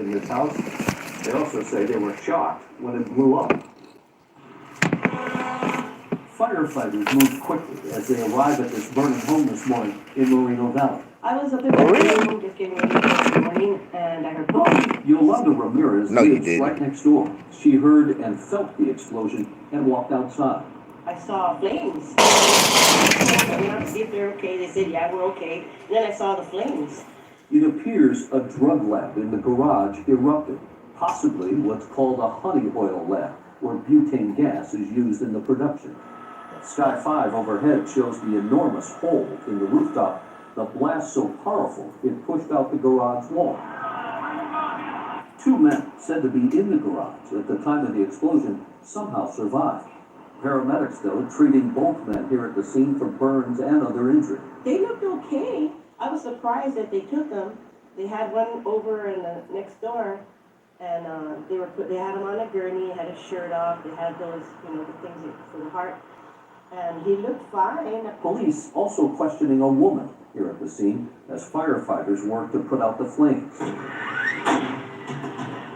in this house. They also say they were shocked when it blew up. Firefighters moved quickly as they arrived at this burning home this morning in Moreno Valley. I was up in the room just getting ready this morning, and I heard boom. Yolanda Ramirez lives right next door. She heard and felt the explosion and walked outside. I saw flames. I went out to see if they're okay. They said, yeah, we're okay. And then I saw the flames. It appears a drug lab in the garage erupted, possibly what's called a honey oil lab, where butane gas is used in the production. Sky 5 overhead shows the enormous hole in the rooftop. The blast so powerful, it pushed out the garage wall. 2 men said to be in the garage at the time of the explosion somehow survived. Paramedics, though, treating both men here at the scene for burns and other injury. They looked okay. I was surprised that they took them. They had one over in the next door, and they had him on a gurney, had his shirt off. They had those, the things for the heart, and he looked fine. Police also questioning a woman here at the scene as firefighters worked to put out the flames.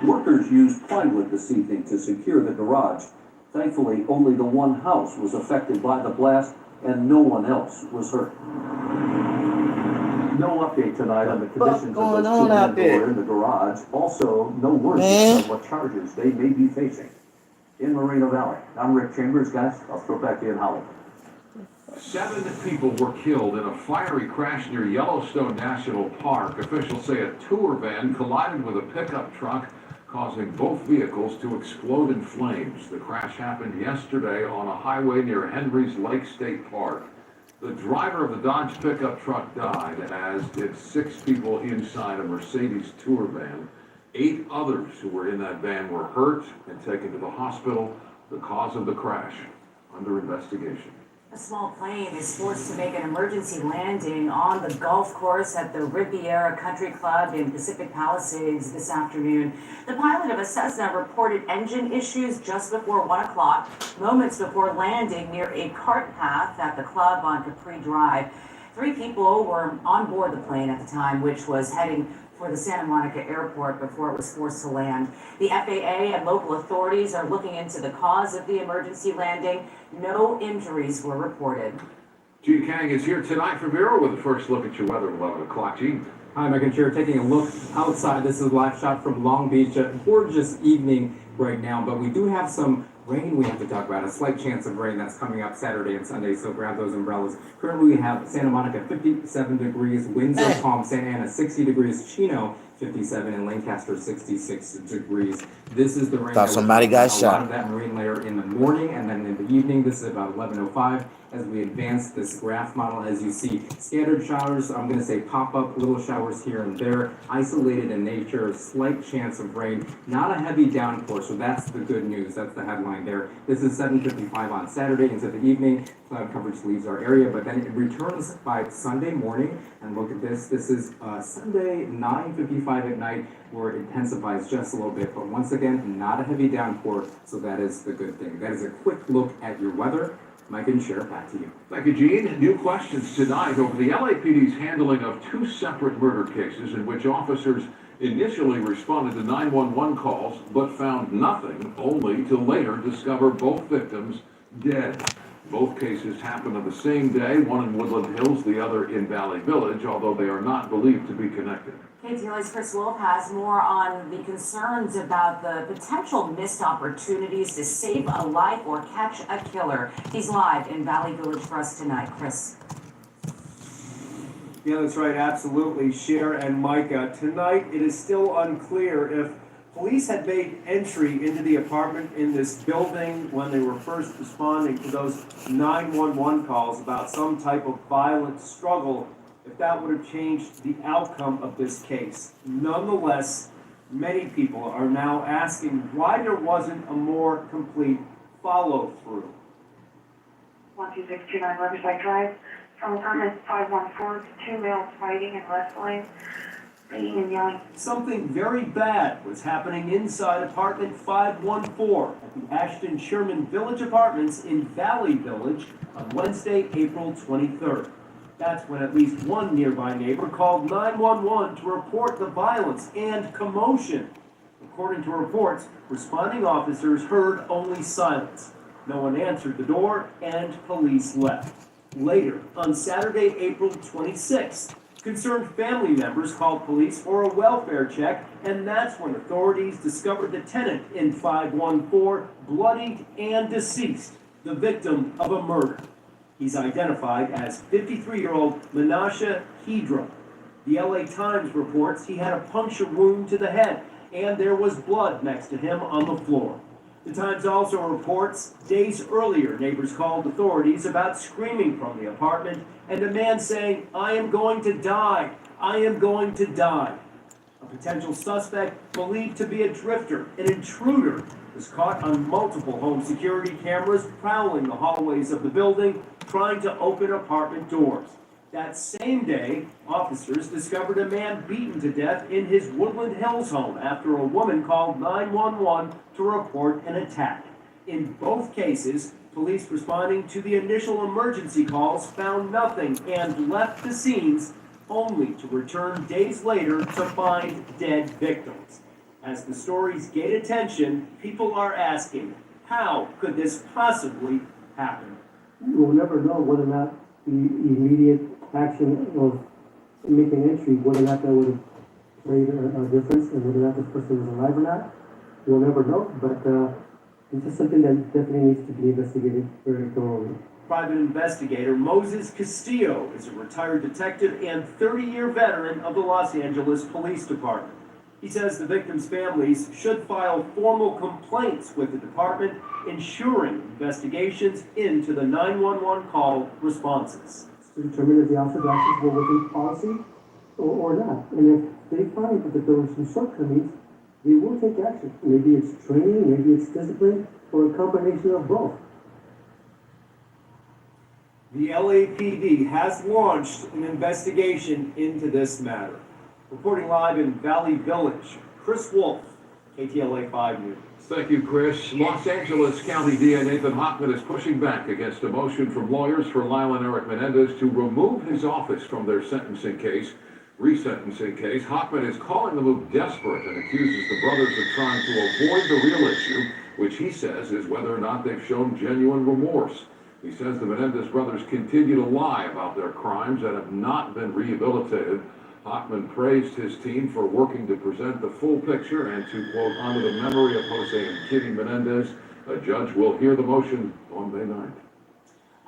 Workers used plywood this evening to secure the garage. Thankfully, only the one house was affected by the blast, and no one else was hurt. No update tonight on the conditions of those 2 men who were in the garage. Also, no word on what charges they may be facing. In Moreno Valley, I'm Rick Chambers, guys. I'll throw back to you in Hollywood. 7 people were killed in a fiery crash near Yellowstone National Park. Officials say a tour van collided with a pickup truck, causing both vehicles to explode in flames. The crash happened yesterday on a highway near Henry's Lake State Park. The driver of the Dodge pickup truck died, as did 6 people inside a Mercedes tour van. 8 others who were in that van were hurt and taken to the hospital. The cause of the crash under investigation. A small plane is forced to make an emergency landing on the golf course at the Riviera Country Club in Pacific Palisades this afternoon. The pilot of a Cessna reported engine issues just before 1 o'clock, moments before landing near a cart path at the club on Capri Drive. 3 people were on board the plane at the time, which was heading for the Santa Monica airport before it was forced to land. The FAA and local authorities are looking into the cause of the emergency landing. No injuries were reported. Gene Kang is here tonight from Bureau with the first look at your weather at 11 o'clock. Gene. Hi, Mike and Chair. Taking a look outside. This is a live shot from Long Beach. A gorgeous evening right now, but we do have some rain we have to talk about. A slight chance of rain that's coming up Saturday and Sunday, so grab those umbrellas. Currently, we have Santa Monica 57 degrees, Windsor, Palm, Santa Ana 60 degrees, Chino 57, and Lancaster 66 degrees. This is the rain. Thought somebody got shot. A lot of that marine layer in the morning, and then in the evening. This is about 11:05. As we advance this graph model, as you see, scattered showers, I'm going to say pop-up little showers here and there, isolated in nature, slight chance of rain, not a heavy downpour, so that's the good news. That's the headline there. This is 7:55 on Saturday into the evening. Cloud coverage leaves our area, but then it returns by Sunday morning. And look at this. This is Sunday, 9:55 at night, where it intensifies just a little bit. But once again, not a heavy downpour, so that is the good thing. That is a quick look at your weather. Mike and Sheriff, back to you. Thank you, Gene. New questions tonight over the LAPD's handling of 2 separate murder cases in which officers initially responded to 911 calls but found nothing, only to later discover both victims dead. Both cases happened on the same day, one in Woodland Hills, the other in Valley Village, although they are not believed to be connected. KTLA's Chris Wolf has more on the concerns about the potential missed opportunities to save a life or catch a killer. He's live in Valley Village for us tonight. Chris. Yeah, that's right. Absolutely. Cher and Micah. Tonight, it is still unclear if police had made entry into the apartment in this building when they were first responding to those 911 calls about some type of violent struggle, if that would have changed the outcome of this case. Nonetheless, many people are now asking why there wasn't a more complete follow-through. 12629 Riverside Drive. From apartment 514, 2 males fighting and wrestling, beating and yelling. Something very bad was happening inside apartment 514 at the Ashton Sherman Village Apartments in Valley Village on Wednesday, April 23rd. That's when at least one nearby neighbor called 911 to report the violence and commotion. According to reports, responding officers heard only silence. No one answered the door, and police left. Later, on Saturday, April 26th, concerned family members called police for a welfare check, and that's when authorities discovered the tenant in 514 bloodied and deceased, the victim of a murder. He's identified as 53-year-old Menashe Hedra. The LA Times reports he had a puncture wound to the head, and there was blood next to him on the floor. The Times also reports days earlier, neighbors called authorities about screaming from the apartment and a man saying, "I am going to die, I am going to die." A potential suspect believed to be a drifter, an intruder, was caught on multiple home security cameras prowling the hallways of the building, trying to open apartment doors. That same day, officers discovered a man beaten to death in his Woodland Hills home after a woman called 911 to report an attack. In both cases, police responding to the initial emergency calls found nothing and left the scenes only to return days later to find dead victims. As the stories gain attention, people are asking, how could this possibly happen? We'll never know whether or not the immediate action of making entry, whether or not that would have made a difference, and whether or not this person was alive or not. We'll never know, but it's just something that definitely needs to be investigated very thoroughly. Private investigator Moses Castillo is a retired detective and 30-year veteran of the Los Angeles Police Department. He says the victims' families should file formal complaints with the department, ensuring investigations into the 911 call responses. To determine if the officer's actions were within policy or not. And if they find that there were some shortcomings, they will take action. Maybe it's training, maybe it's discipline, or a combination of both. The LAPD has launched an investigation into this matter. Reporting live in Valley Village, Chris Wolf, KTLA 5 News. Thank you, Chris. Los Angeles County DA Nathan Hochman is pushing back against a motion from lawyers for Lyle and Eric Menendez to remove his office from their resentencing case. Hochman is calling the move desperate and accuses the brothers of trying to avoid the real issue, which he says is whether or not they've shown genuine remorse. He says the Menendez brothers continue to lie about their crimes and have not been rehabilitated. Hochman praised his team for working to present the full picture and to, quote, honor the memory of Jose and Kitty Menendez. A judge will hear the motion on May 9th.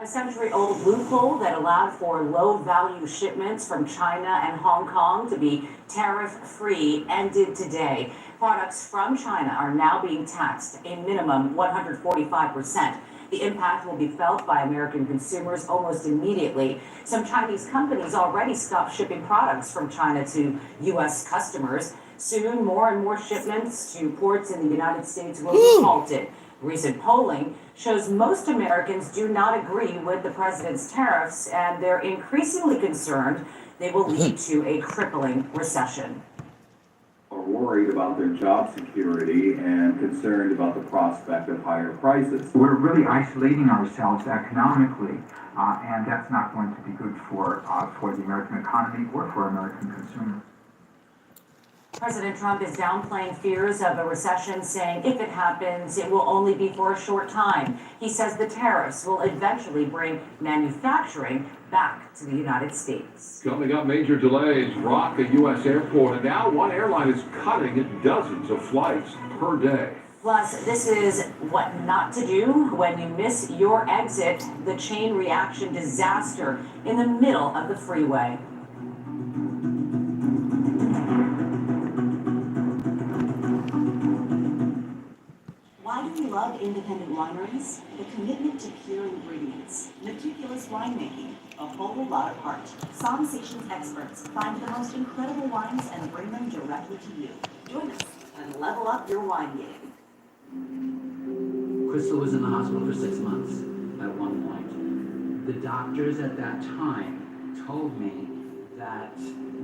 A century-old loophole that allowed for low-value shipments from China and Hong Kong to be tariff-free ended today. Products from China are now being taxed a minimum 145%. The impact will be felt by American consumers almost immediately. Some Chinese companies already stopped shipping products from China to U.S. customers. Soon, more and more shipments to ports in the United States will be halted. Recent polling shows most Americans do not agree with the president's tariffs, and they're increasingly concerned they will lead to a crippling recession. Are worried about their job security and concerned about the prospect of higher prices. We're really isolating ourselves economically, and that's not going to be good for the American economy or for American consumers. President Trump is downplaying fears of a recession, saying if it happens, it will only be for a short time. He says the tariffs will eventually bring manufacturing back to the United States. Coming up, major delays rock a U.S. airport, and now one airline is cutting dozens of flights per day. Plus, this is what not to do when you miss your exit, the chain reaction disaster in the middle of the freeway. Why do we love independent wineries? The commitment to pure ingredients, meticulous winemaking, a whole lot of heart. Conversations experts find the most incredible wines and bring them directly to you. Join us and level up your wine game. Crystal was in the hospital for 6 months at one point. The doctors at that time told me that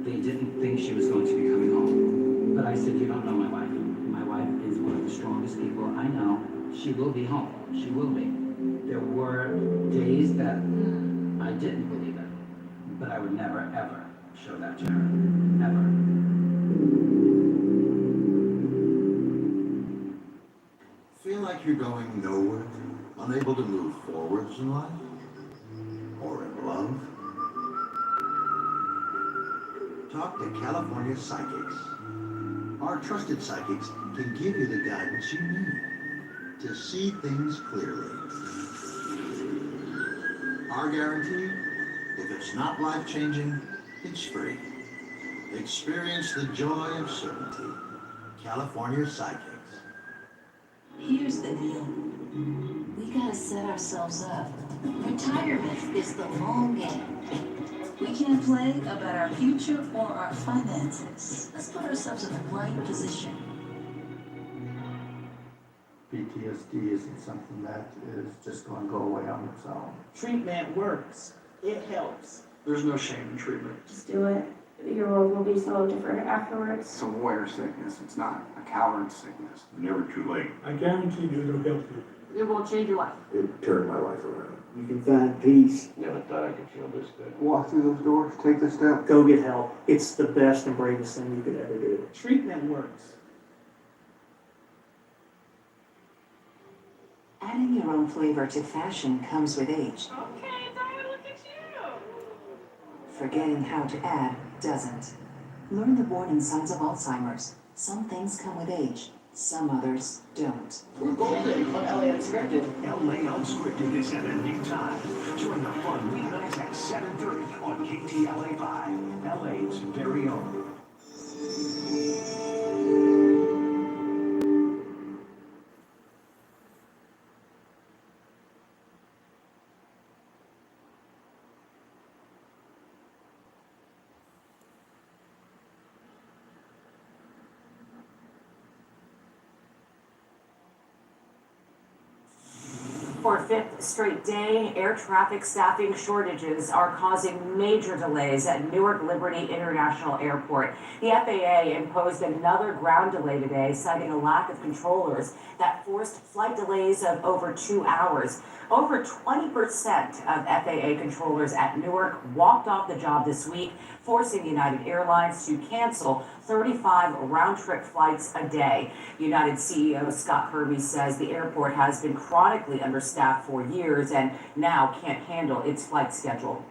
they didn't think she was going to be coming home. But I said, you don't know my wife. My wife is one of the strongest people I know. She will be home. She will be. There were days that I didn't believe it. But I would never, ever show that to her. Ever. Feel like you're going nowhere? Unable to move forwards in life? Or in love? Talk to California Psychics. Our trusted psychics can give you the guidance you need to see things clearly. Our guarantee, if it's not life-changing, it's free. Experience the joy of certainty. California Psychics. Here's the deal. We gotta set ourselves up. Retirement is the long game. We can't play about our future or our finances. Let's put ourselves in the right position. PTSD isn't something that is just going to go away on its own. Treatment works. It helps. There's no shame in treatment. Just do it. Your world will be so different afterwards. It's a warrior sickness. It's not a coward sickness. Never too late. I guarantee you it'll help you. It won't change your life. It turned my life around. You can find peace. Never thought I could feel this good. Walk through those doors, take the step. Go get help. It's the best and bravest thing you could ever do. Treatment works. Adding your own flavor to fashion comes with age. Okay, Diane, look at you. Forgetting how to add doesn't. Learn the warning signs of Alzheimer's. Some things come with age, some others don't. We're golden on LA Unscripted. LA Unscripted is at a new time. Join the fun weeknights at 7:30 on KTLA5, LA's very own. For a fifth straight day, air traffic staffing shortages are causing major delays at Newark Liberty International Airport. The FAA imposed another ground delay today, citing a lack of controllers that forced flight delays of over 2 hours. Over 20% of FAA controllers at Newark walked off the job this week, forcing United Airlines to cancel 35 round-trip flights a day. United CEO Scott Kirby says the airport has been chronically understaffed for years and now can't handle its flight schedule.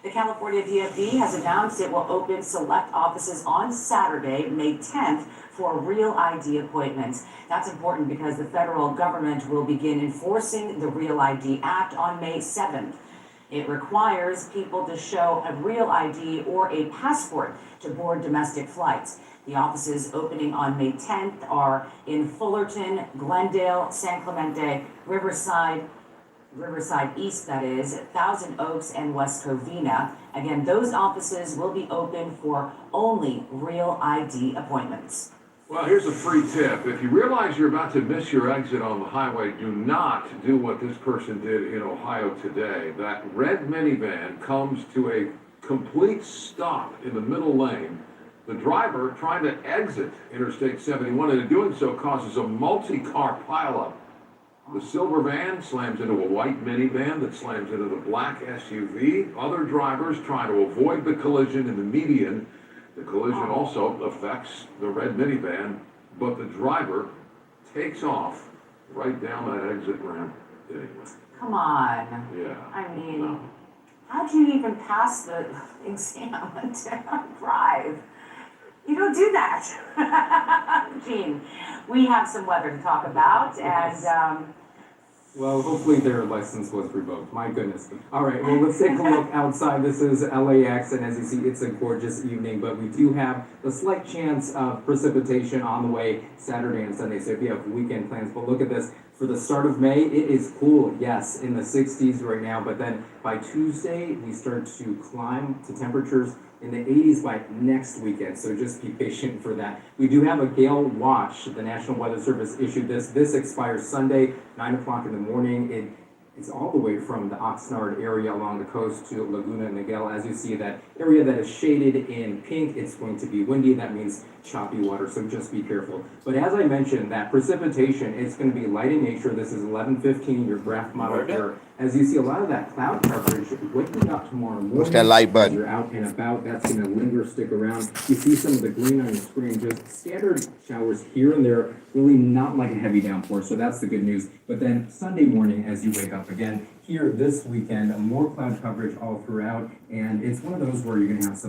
The California DMV has announced it will open select offices on Saturday, May 10th, for Real ID appointments. That's important because the federal government will begin enforcing the Real ID Act on May 7th. It requires people to show a real ID or a passport to board domestic flights. The offices opening on May 10th are in Fullerton, Glendale, San Clemente, Riverside East, that is, Thousand Oaks, and West Covina. Again, those offices will be open for only Real ID appointments. Well, here's a free tip. If you realize you're about to miss your exit on the highway, do not do what this person did in Ohio today. That red minivan comes to a complete stop in the middle lane. The driver trying to exit Interstate 71 and in doing so causes a multi-car pileup. The silver van slams into a white minivan that slams into the black SUV. Other drivers try to avoid the collision in the median. The collision also affects the red minivan, but the driver takes off right down that exit ramp anyway. Come on. Yeah. I mean, how'd you even pass the exam to drive? You don't do that. Gene, we have some weather to talk about, and well, hopefully their license was revoked. My goodness. All right, well, let's take a look outside. This is LAX, and as you see, it's a gorgeous evening, but we do have a slight chance of precipitation on the way Saturday and Sunday, so if you have weekend plans. But look at this. For the start of May, it is cool, yes, in the 60s right now, but then by Tuesday, we start to climb to temperatures in the 80s by next weekend, so just be patient for that. We do have a gale watch. The National Weather Service issued this. This expires Sunday, 9 o'clock in the morning. It's all the way from the Oxnard area along the coast to Laguna Niguel. As you see, that area that is shaded in pink, it's going to be windy. That means choppy water, so just be careful. But as I mentioned, that precipitation, it's going to be light in nature. This is 11:15, your graph model here. As you see, a lot of that cloud coverage waking up tomorrow morning. What's that light button? As you're out and about, that's going to linger, stick around. You see some of the green on your screen, just scattered showers here and there, really not like a heavy downpour, so that's the good news. But then Sunday morning, as you wake up again, here this weekend, more cloud coverage all throughout, and it's one of those where you're going to have some